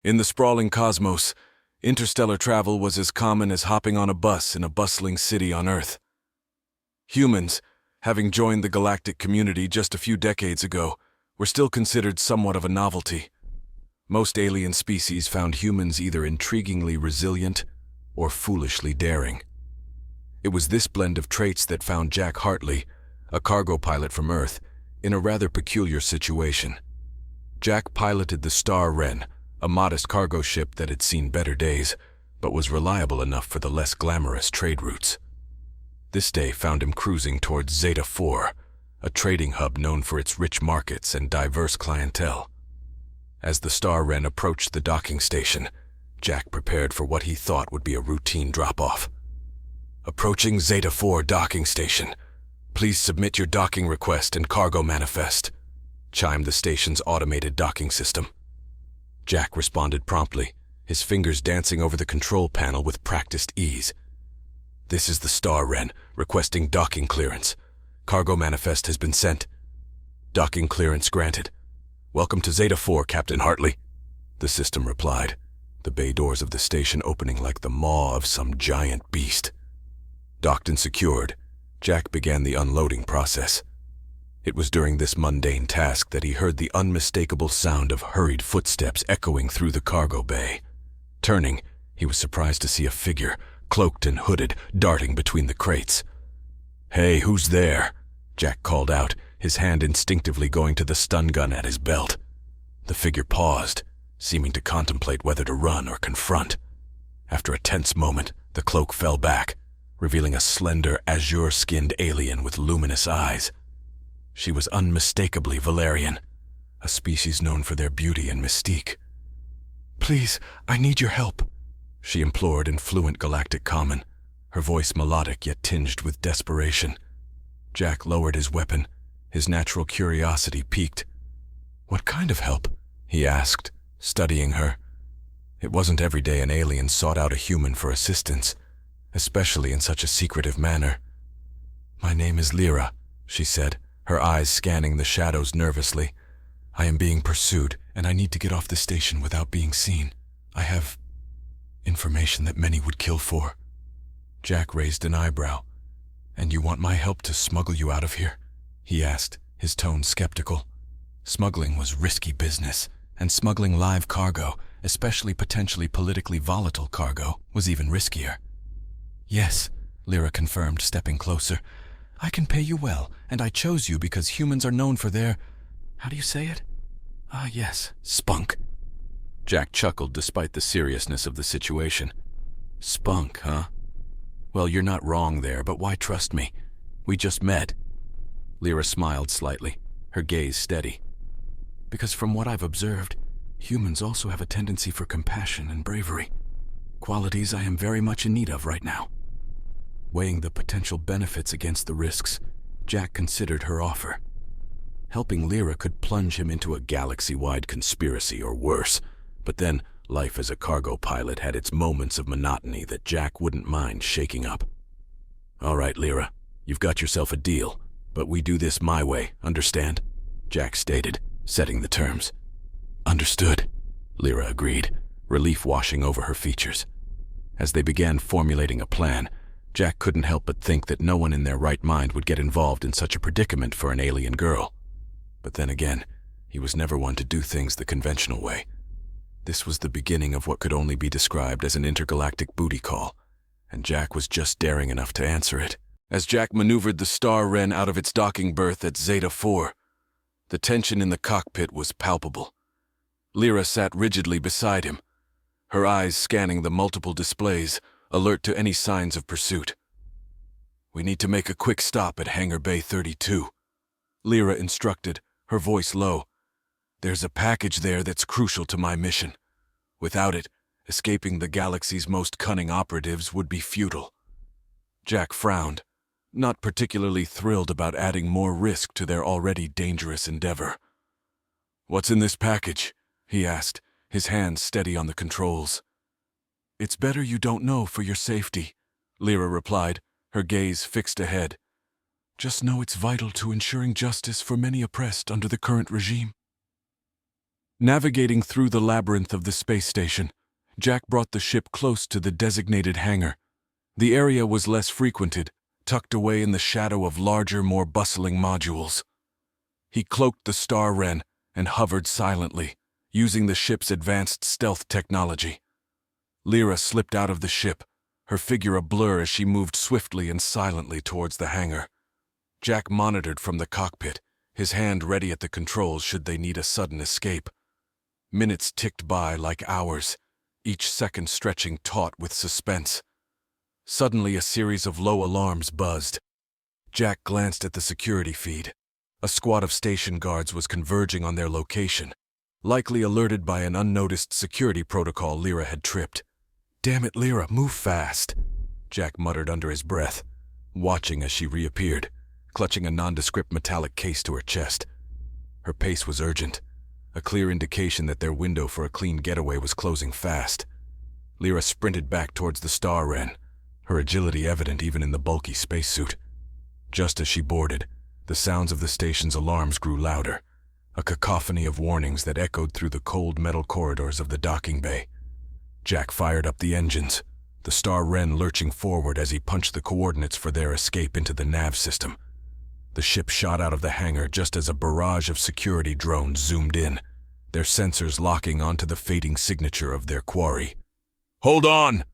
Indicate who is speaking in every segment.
Speaker 1: In the sprawling cosmos, interstellar travel was as common as hopping on a bus in a bustling city on Earth. Humans, having joined the galactic community just a few decades ago, were still considered somewhat of a novelty. Most alien species found humans either intriguingly resilient or foolishly daring. It was this blend of traits that found Jack Hartley, a cargo pilot from Earth, in a rather peculiar situation. Jack piloted the Star Wren, a modest cargo ship that had seen better days, but was reliable enough for the less glamorous trade routes. This day found him cruising towards Zeta 4, a trading hub known for its rich markets and diverse clientele. As the Star Wren approached the docking station, Jack prepared for what he thought would be a routine drop-off. "Approaching Zeta 4 docking station. Please submit your docking request and cargo manifest," chimed the station's automated docking system. Jack responded promptly, his fingers dancing over the control panel with practiced ease. "This is the Star Wren, requesting docking clearance. Cargo manifest has been sent. Docking clearance granted. Welcome to Zeta 4, Captain Hartley," the system replied, the bay doors of the station opening like the maw of some giant beast. Docked and secured, Jack began the unloading process. It was during this mundane task that he heard the unmistakable sound of hurried footsteps echoing through the cargo bay. Turning, he was surprised to see a figure, cloaked and hooded, darting between the crates. "Hey, who's there?" Jack called out, his hand instinctively going to the stun gun at his belt. The figure paused, seeming to contemplate whether to run or confront. After a tense moment, the cloak fell back, revealing a slender, azure-skinned alien with luminous eyes. She was unmistakably Valerian, a species known for their beauty and mystique. "Please, I need your help," she implored in fluent galactic common, her voice melodic yet tinged with desperation. Jack lowered his weapon, his natural curiosity piqued. "What kind of help?" he asked, studying her. It wasn't every day an alien sought out a human for assistance, especially in such a secretive manner. "My name is Lyra," she said, her eyes scanning the shadows nervously. "I am being pursued, and I need to get off the station without being seen. I have information that many would kill for." Jack raised an eyebrow. "And you want my help to smuggle you out of here?" he asked, his tone skeptical. Smuggling was risky business, and smuggling live cargo, especially potentially politically volatile cargo, was even riskier. "Yes," Lyra confirmed, stepping closer. "I can pay you well, and I chose you because humans are known for their... how do you say it? Yes, spunk." Jack chuckled despite the seriousness of the situation. "Spunk, huh? Well, you're not wrong there, but why trust me? We just met." Lyra smiled slightly, her gaze steady. "Because from what I've observed, humans also have a tendency for compassion and bravery, qualities I am very much in need of right now." Weighing the potential benefits against the risks, Jack considered her offer. Helping Lyra could plunge him into a galaxy-wide conspiracy or worse, but then life as a cargo pilot had its moments of monotony that Jack wouldn't mind shaking up. "All right, Lyra, you've got yourself a deal, but we do this my way, understand?" Jack stated, setting the terms. "Understood," Lyra agreed, relief washing over her features. As they began formulating a plan, Jack couldn't help but think that no one in their right mind would get involved in such a predicament for an alien girl. But then again, he was never one to do things the conventional way. This was the beginning of what could only be described as an intergalactic booty call, and Jack was just daring enough to answer it. As Jack maneuvered the Star Wren out of its docking berth at Zeta 4, the tension in the cockpit was palpable. Lyra sat rigidly beside him, her eyes scanning the multiple displays, alert to any signs of pursuit. "We need to make a quick stop at Hangar Bay 32, Lyra instructed, her voice low. "There's a package there that's crucial to my mission. Without it, escaping the galaxy's most cunning operatives would be futile." Jack frowned, not particularly thrilled about adding more risk to their already dangerous endeavor. "What's in this package?" he asked, his hands steady on the controls. "It's better you don't know for your safety," Lyra replied, her gaze fixed ahead. "Just know it's vital to ensuring justice for many oppressed under the current regime." Navigating through the labyrinth of the space station, Jack brought the ship close to the designated hangar. The area was less frequented, tucked away in the shadow of larger, more bustling modules. He cloaked the Star Wren and hovered silently, using the ship's advanced stealth technology. Lyra slipped out of the ship, her figure a blur as she moved swiftly and silently towards the hangar. Jack monitored from the cockpit, his hand ready at the controls should they need a sudden escape. Minutes ticked by like hours, each second stretching taut with suspense. Suddenly, a series of low alarms buzzed. Jack glanced at the security feed. A squad of station guards was converging on their location, likely alerted by an unnoticed security protocol Lyra had tripped. "Damn it, Lyra, move fast," Jack muttered under his breath, watching as she reappeared, clutching a nondescript metallic case to her chest. Her pace was urgent, a clear indication that their window for a clean getaway was closing fast. Lyra sprinted back towards the Star Wren, her agility evident even in the bulky spacesuit. Just as she boarded, the sounds of the station's alarms grew louder, a cacophony of warnings that echoed through the cold metal corridors of the docking bay. Jack fired up the engines, the Star Wren lurching forward as he punched the coordinates for their escape into the nav system. The ship shot out of the hangar just as a barrage of security drones zoomed in, their sensors locking onto the fading signature of their quarry. "Hold on!"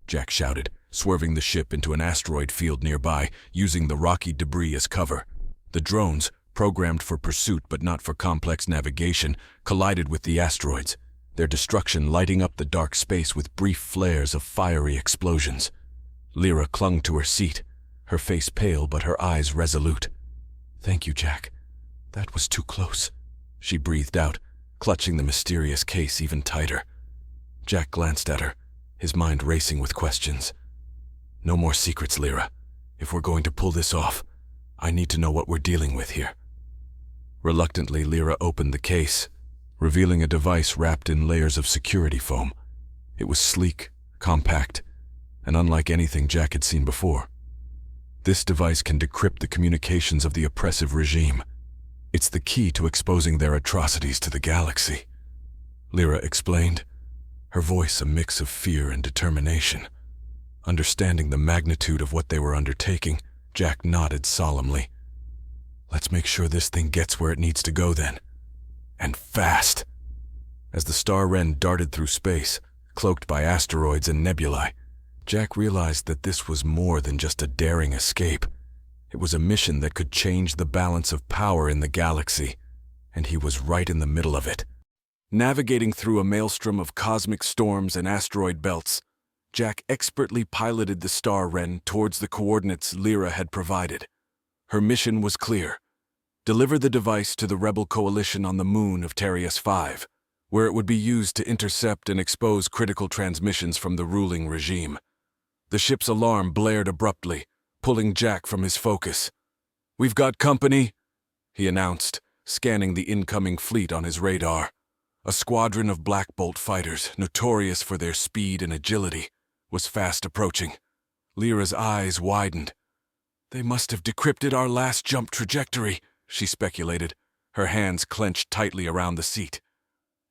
Speaker 1: Jack shouted, swerving the ship into an asteroid field nearby, using the rocky debris as cover. The drones, programmed for pursuit but not for complex navigation, collided with the asteroids, their destruction lighting up the dark space with brief flares of fiery explosions. Lyra clung to her seat, her face pale but her eyes resolute. "Thank you, Jack. That was too close," she breathed out, clutching the mysterious case even tighter. Jack glanced at her, his mind racing with questions. "No more secrets, Lyra. If we're going to pull this off, I need to know what we're dealing with here." Reluctantly, Lyra opened the case, revealing a device wrapped in layers of security foam. It was sleek, compact, and unlike anything Jack had seen before. This device can decrypt the communications of the oppressive regime. It's the key to exposing their atrocities to the galaxy, Lyra explained, her voice a mix of fear and determination. Understanding the magnitude of what they were undertaking, Jack nodded solemnly. "Let's make sure this thing gets where it needs to go then. And fast." As the Star Wren darted through space, cloaked by asteroids and nebulae, Jack realized that this was more than just a daring escape. It was a mission that could change the balance of power in the galaxy, and he was right in the middle of it. Navigating through a maelstrom of cosmic storms and asteroid belts, Jack expertly piloted the Star Wren towards the coordinates Lyra had provided. Her mission was clear: deliver the device to the rebel coalition on the moon of Terrius 5, where it would be used to intercept and expose critical transmissions from the ruling regime. The ship's alarm blared abruptly, pulling Jack from his focus. "We've got company," he announced, scanning the incoming fleet on his radar. A squadron of Black Bolt fighters, notorious for their speed and agility, was fast approaching. Lyra's eyes widened. "They must have decrypted our last jump trajectory," she speculated, her hands clenched tightly around the seat.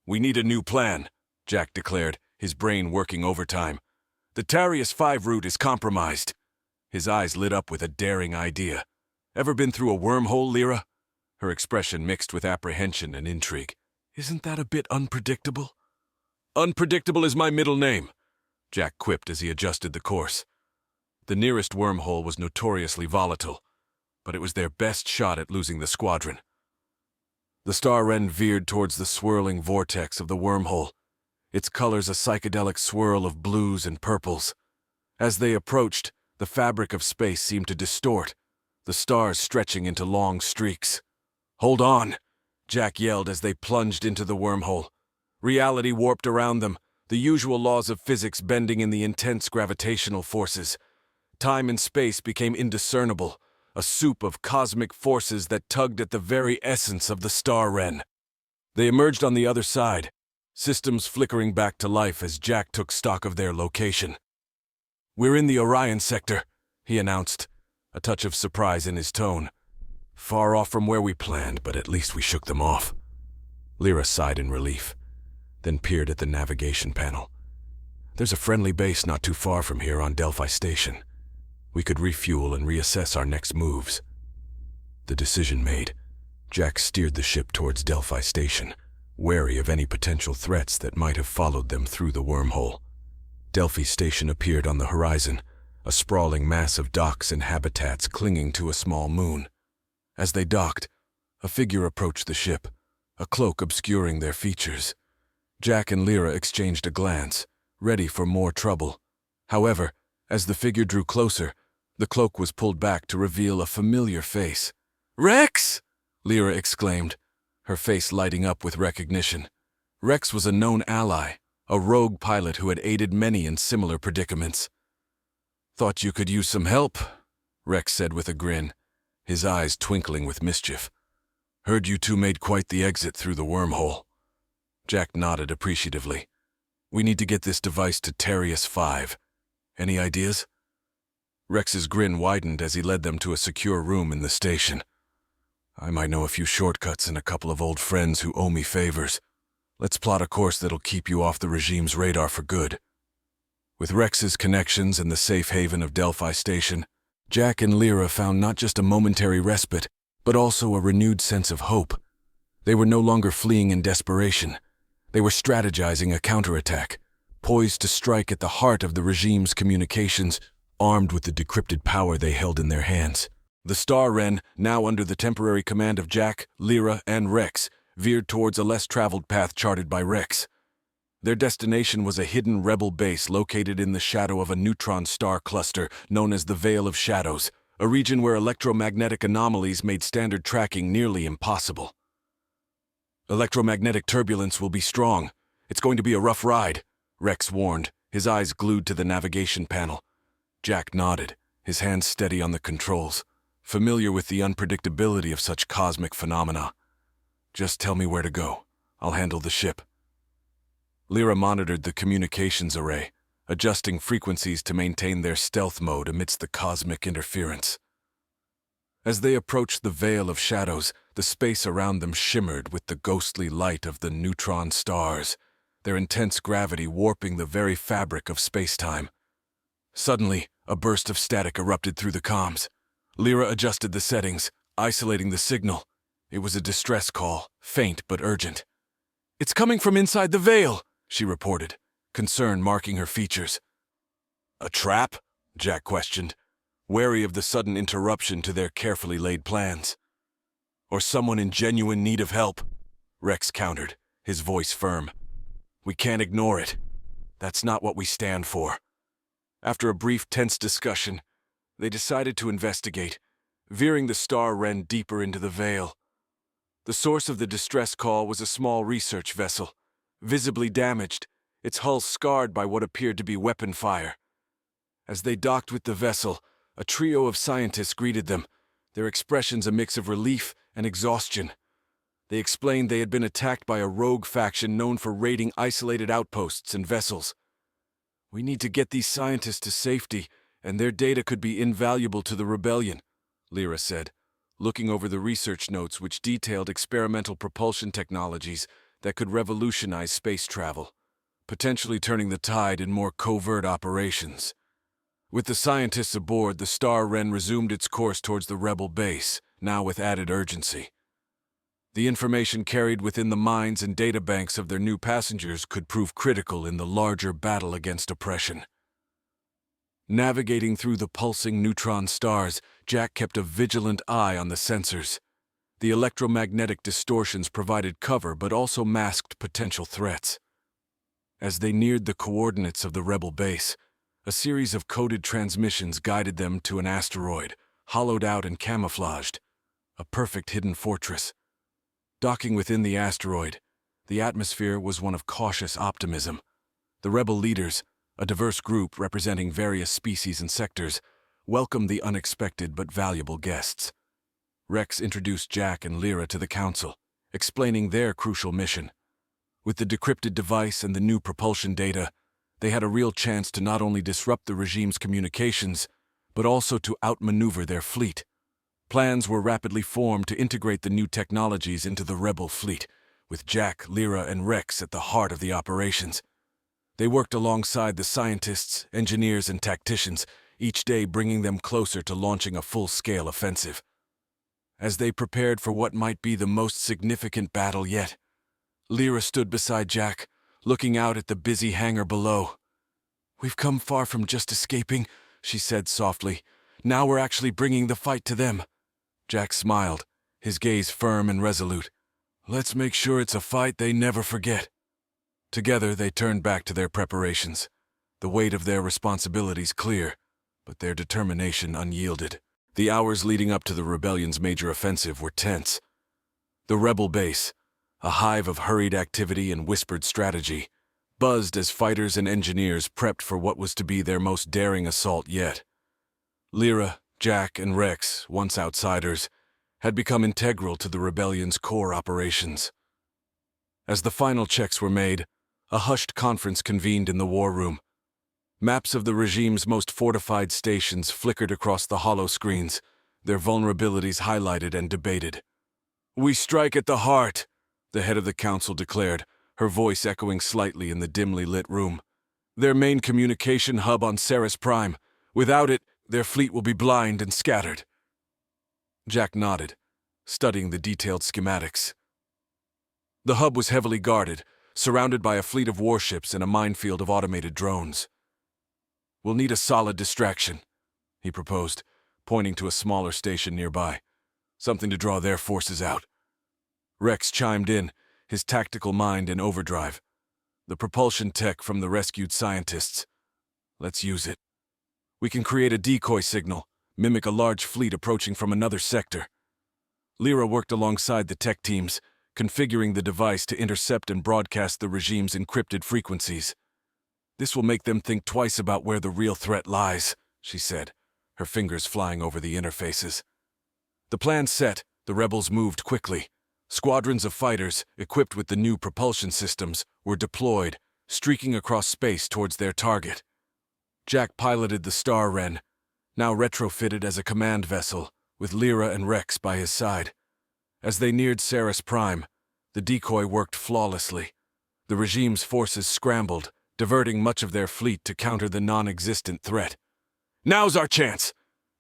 Speaker 1: "We need a new plan," Jack declared, his brain working overtime. "The Terrius 5 route is compromised." His eyes lit up with a daring idea. "Ever been through a wormhole, Lyra?" Her expression mixed with apprehension and intrigue. "Isn't that a bit unpredictable?" "Unpredictable is my middle name," Jack quipped as he adjusted the course. The nearest wormhole was notoriously volatile, but it was their best shot at losing the squadron. The Star Wren veered towards the swirling vortex of the wormhole, its colors a psychedelic swirl of blues and purples. As they approached, the fabric of space seemed to distort, the stars stretching into long streaks. "Hold on!" Jack yelled as they plunged into the wormhole. Reality warped around them, the usual laws of physics bending in the intense gravitational forces. Time and space became indiscernible, a soup of cosmic forces that tugged at the very essence of the Star Wren. They emerged on the other side, systems flickering back to life as Jack took stock of their location. "We're in the Orion sector," he announced, a touch of surprise in his tone. "Far off from where we planned, but at least we shook them off." Lyra sighed in relief. then peered at the navigation panel. There's a friendly base not too far from here on Delphi Station. We could refuel and reassess our next moves. The decision made, Jack steered the ship towards Delphi Station, wary of any potential threats that might have followed them through the wormhole. Delphi Station appeared on the horizon, a sprawling mass of docks and habitats clinging to a small moon. As they docked, a figure approached the ship, a cloak obscuring their features. Jack and Lyra exchanged a glance, ready for more trouble. However, as the figure drew closer, the cloak was pulled back to reveal a familiar face. "Rex!" Lyra exclaimed, her face lighting up with recognition. Rex was a known ally, a rogue pilot who had aided many in similar predicaments. "Thought you could use some help," Rex said with a grin, his eyes twinkling with mischief. "Heard you two made quite the exit through the wormhole." Jack nodded appreciatively. "We need to get this device to Terrius 5. Any ideas?" Rex's grin widened as he led them to a secure room in the station. "I might know a few shortcuts and a couple of old friends who owe me favors. Let's plot a course that'll keep you off the regime's radar for good." With Rex's connections and the safe haven of Delphi Station, Jack and Lyra found not just a momentary respite, but also a renewed sense of hope. They were no longer fleeing in desperation. They were strategizing a counterattack, poised to strike at the heart of the regime's communications, armed with the decrypted power they held in their hands. The Star Wren, now under the temporary command of Jack, Lyra, and Rex, veered towards a less traveled path charted by Rex. Their destination was a hidden rebel base located in the shadow of a neutron star cluster known as the Veil of Shadows, a region where electromagnetic anomalies made standard tracking nearly impossible. "Electromagnetic turbulence will be strong. It's going to be a rough ride," Rex warned, his eyes glued to the navigation panel. Jack nodded, his hands steady on the controls, familiar with the unpredictability of such cosmic phenomena. "Just tell me where to go. I'll handle the ship." Lyra monitored the communications array, adjusting frequencies to maintain their stealth mode amidst the cosmic interference. As they approached the Veil of Shadows, the space around them shimmered with the ghostly light of the neutron stars, their intense gravity warping the very fabric of space-time. Suddenly, a burst of static erupted through the comms. Lyra adjusted the settings, isolating the signal. It was a distress call, faint but urgent. "It's coming from inside the Veil," she reported, concern marking her features. "A trap?" Jack questioned, wary of the sudden interruption to their carefully laid plans. "Or someone in genuine need of help," Rex countered, his voice firm. "We can't ignore it. That's not what we stand for." After a brief, tense discussion, they decided to investigate, veering the Star Wren deeper into the Veil. The source of the distress call was a small research vessel, visibly damaged, its hull scarred by what appeared to be weapon fire. As they docked with the vessel, a trio of scientists greeted them, their expressions a mix of relief and exhaustion. They explained they had been attacked by a rogue faction known for raiding isolated outposts and vessels. "We need to get these scientists to safety, and their data could be invaluable to the rebellion," Lyra said, looking over the research notes which detailed experimental propulsion technologies that could revolutionize space travel, potentially turning the tide in more covert operations. With the scientists aboard, the Star Wren resumed its course towards the rebel base, now with added urgency. The information carried within the minds and databanks of their new passengers could prove critical in the larger battle against oppression. Navigating through the pulsing neutron stars, Jack kept a vigilant eye on the sensors. The electromagnetic distortions provided cover but also masked potential threats. As they neared the coordinates of the rebel base, a series of coded transmissions guided them to an asteroid, hollowed out and camouflaged, a perfect hidden fortress. Docking within the asteroid, the atmosphere was one of cautious optimism. The rebel leaders, a diverse group representing various species and sectors, welcomed the unexpected but valuable guests. Rex introduced Jack and Lyra to the Council, explaining their crucial mission. With the decrypted device and the new propulsion data, they had a real chance to not only disrupt the regime's communications, but also to outmaneuver their fleet. Plans were rapidly formed to integrate the new technologies into the rebel fleet, with Jack, Lyra, and Rex at the heart of the operations. They worked alongside the scientists, engineers, and tacticians, each day bringing them closer to launching a full-scale offensive. As they prepared for what might be the most significant battle yet, Lyra stood beside Jack, looking out at the busy hangar below. "We've come far from just escaping," she said softly. "Now we're actually bringing the fight to them." Jack smiled, his gaze firm and resolute. "Let's make sure it's a fight they never forget." Together they turned back to their preparations, the weight of their responsibilities clear, but their determination unyielded. The hours leading up to the rebellion's major offensive were tense. The rebel base, a hive of hurried activity and whispered strategy, buzzed as fighters and engineers prepped for what was to be their most daring assault yet. Lyra, Jack, and Rex, once outsiders, had become integral to the rebellion's core operations. As the final checks were made, a hushed conference convened in the war room. Maps of the regime's most fortified stations flickered across the hollow screens, their vulnerabilities highlighted and debated. "We strike at the heart," the head of the council declared, her voice echoing slightly in the dimly lit room. "Their main communication hub on Ceres Prime. Without it, their fleet will be blind and scattered." Jack nodded, studying the detailed schematics. The hub was heavily guarded, surrounded by a fleet of warships and a minefield of automated drones. "We'll need a solid distraction," he proposed, pointing to a smaller station nearby. "Something to draw their forces out." Rex chimed in, his tactical mind in overdrive. "The propulsion tech from the rescued scientists. Let's use it. We can create a decoy signal, mimic a large fleet approaching from another sector." Lyra worked alongside the tech teams, configuring the device to intercept and broadcast the regime's encrypted frequencies. "This will make them think twice about where the real threat lies," she said, her fingers flying over the interfaces. The plan set, the rebels moved quickly. Squadrons of fighters, equipped with the new propulsion systems, were deployed, streaking across space towards their target. Jack piloted the Star Wren, now retrofitted as a command vessel, with Lyra and Rex by his side. As they neared Ceres Prime, the decoy worked flawlessly. The regime's forces scrambled, diverting much of their fleet to counter the non-existent threat. "Now's our chance!"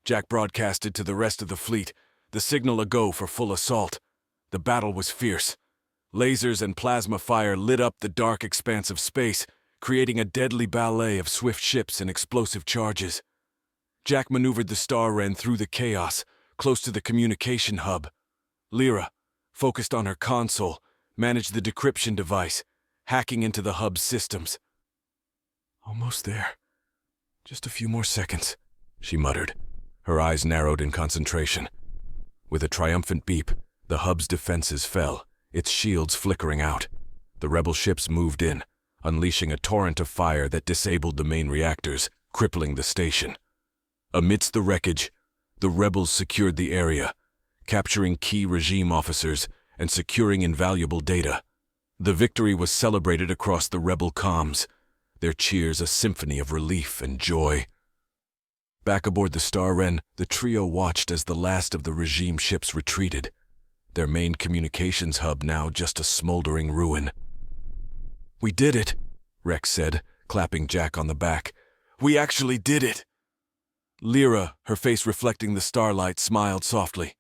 Speaker 1: Jack broadcasted to the rest of the fleet, the signal a go for full assault. The battle was fierce. Lasers and plasma fire lit up the dark expanse of space, creating a deadly ballet of swift ships and explosive charges. Jack maneuvered the Star Wren through the chaos, close to the communication hub. Lyra, focused on her console, managed the decryption device, hacking into the hub's systems. "Almost there. Just a few more seconds," she muttered, her eyes narrowed in concentration. With a triumphant beep, the hub's defenses fell, its shields flickering out. The rebel ships moved in, unleashing a torrent of fire that disabled the main reactors, crippling the station. Amidst the wreckage, the rebels secured the area, capturing key regime officers and securing invaluable data. The victory was celebrated across the rebel comms, their cheers a symphony of relief and joy. Back aboard the Star Wren, the trio watched as the last of the regime ships retreated, their main communications hub now just a smoldering ruin. "We did it," Rex said, clapping Jack on the back. "We actually did it." Lyra, her face reflecting the starlight, smiled softly.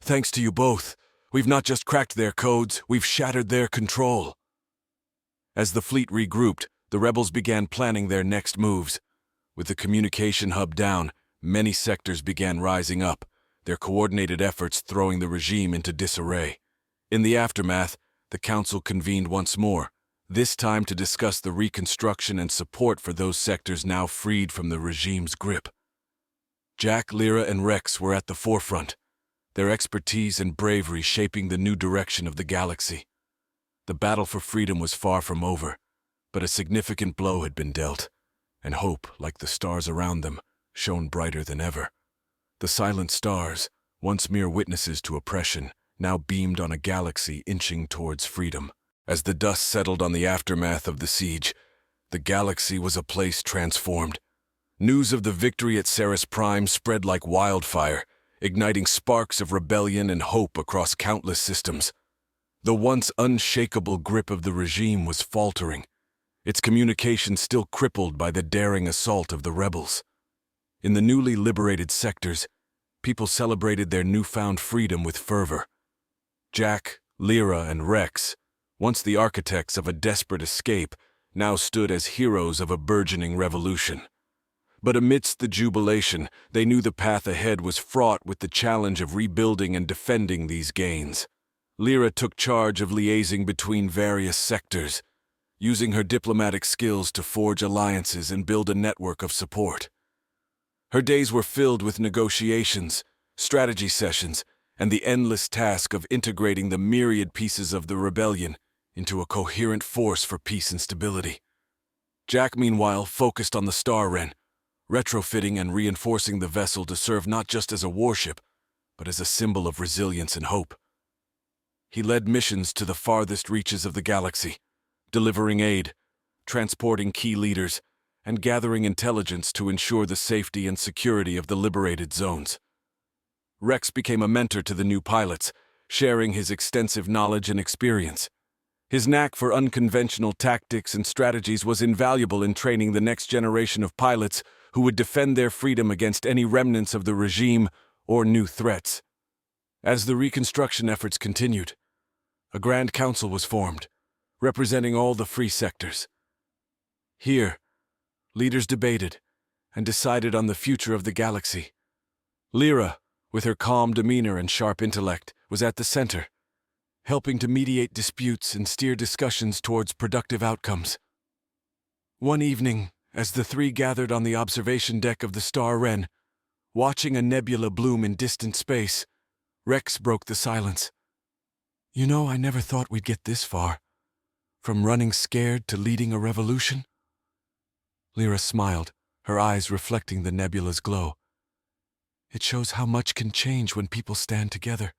Speaker 1: "Thanks to you both. We've not just cracked their codes, we've shattered their control." As the fleet regrouped, the rebels began planning their next moves. With the communication hub down, many sectors began rising up, their coordinated efforts throwing the regime into disarray. In the aftermath, the council convened once more, this time to discuss the reconstruction and support for those sectors now freed from the regime's grip. Jack, Lyra, and Rex were at the forefront, their expertise and bravery shaping the new direction of the galaxy. The battle for freedom was far from over, but a significant blow had been dealt, and hope, like the stars around them, shone brighter than ever. The silent stars, once mere witnesses to oppression, now beamed on a galaxy inching towards freedom. As the dust settled on the aftermath of the siege, the galaxy was a place transformed. News of the victory at Ceres Prime spread like wildfire, igniting sparks of rebellion and hope across countless systems. The once unshakable grip of the regime was faltering, its communication still crippled by the daring assault of the rebels. In the newly liberated sectors, people celebrated their newfound freedom with fervor. Jack, Lyra, and Rex, once the architects of a desperate escape, now stood as heroes of a burgeoning revolution. But amidst the jubilation, they knew the path ahead was fraught with the challenge of rebuilding and defending these gains. Lyra took charge of liaising between various sectors, using her diplomatic skills to forge alliances and build a network of support. Her days were filled with negotiations, strategy sessions, and the endless task of integrating the myriad pieces of the rebellion into a coherent force for peace and stability. Jack, meanwhile, focused on the Star Wren, retrofitting and reinforcing the vessel to serve not just as a warship, but as a symbol of resilience and hope. He led missions to the farthest reaches of the galaxy, delivering aid, transporting key leaders, and gathering intelligence to ensure the safety and security of the liberated zones. Rex became a mentor to the new pilots, sharing his extensive knowledge and experience. His knack for unconventional tactics and strategies was invaluable in training the next generation of pilots who would defend their freedom against any remnants of the regime or new threats. As the reconstruction efforts continued, a Grand Council was formed, representing all the free sectors. Here, leaders debated and decided on the future of the galaxy. Lyra, with her calm demeanor and sharp intellect, was at the center, helping to mediate disputes and steer discussions towards productive outcomes. One evening, as the three gathered on the observation deck of the Star Wren, watching a nebula bloom in distant space, Rex broke the silence. "You know, I never thought we'd get this far. From running scared to leading a revolution." Lyra smiled, her eyes reflecting the nebula's glow. "It shows how much can change when people stand together.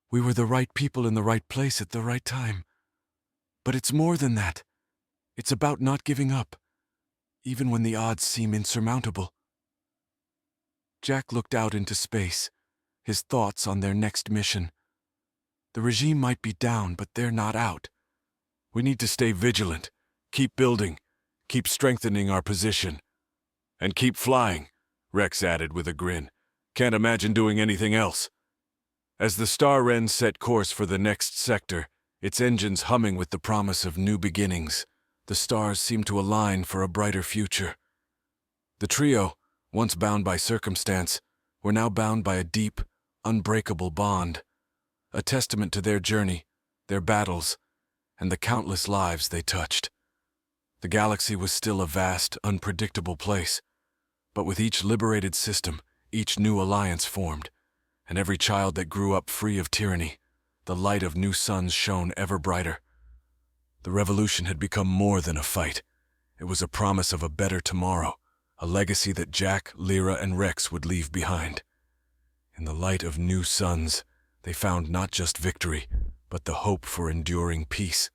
Speaker 1: We were the right people in the right place at the right time. But it's more than that. It's about not giving up, even when the odds seem insurmountable." Jack looked out into space, his thoughts on their next mission. The regime might be down, but they're not out. We need to stay vigilant, keep building, keep strengthening our position. "And keep flying," Rex added with a grin. "Can't imagine doing anything else." As the Star Wren set course for the next sector, its engines humming with the promise of new beginnings, the stars seemed to align for a brighter future. The trio, once bound by circumstance, were now bound by a deep, unbreakable bond, a testament to their journey, their battles, and the countless lives they touched. The galaxy was still a vast, unpredictable place, but with each liberated system, each new alliance formed, and every child that grew up free of tyranny, the light of new suns shone ever brighter. The revolution had become more than a fight. It was a promise of a better tomorrow, a legacy that Jack, Lyra, and Rex would leave behind. In the light of new suns, they found not just victory, but the hope for enduring peace.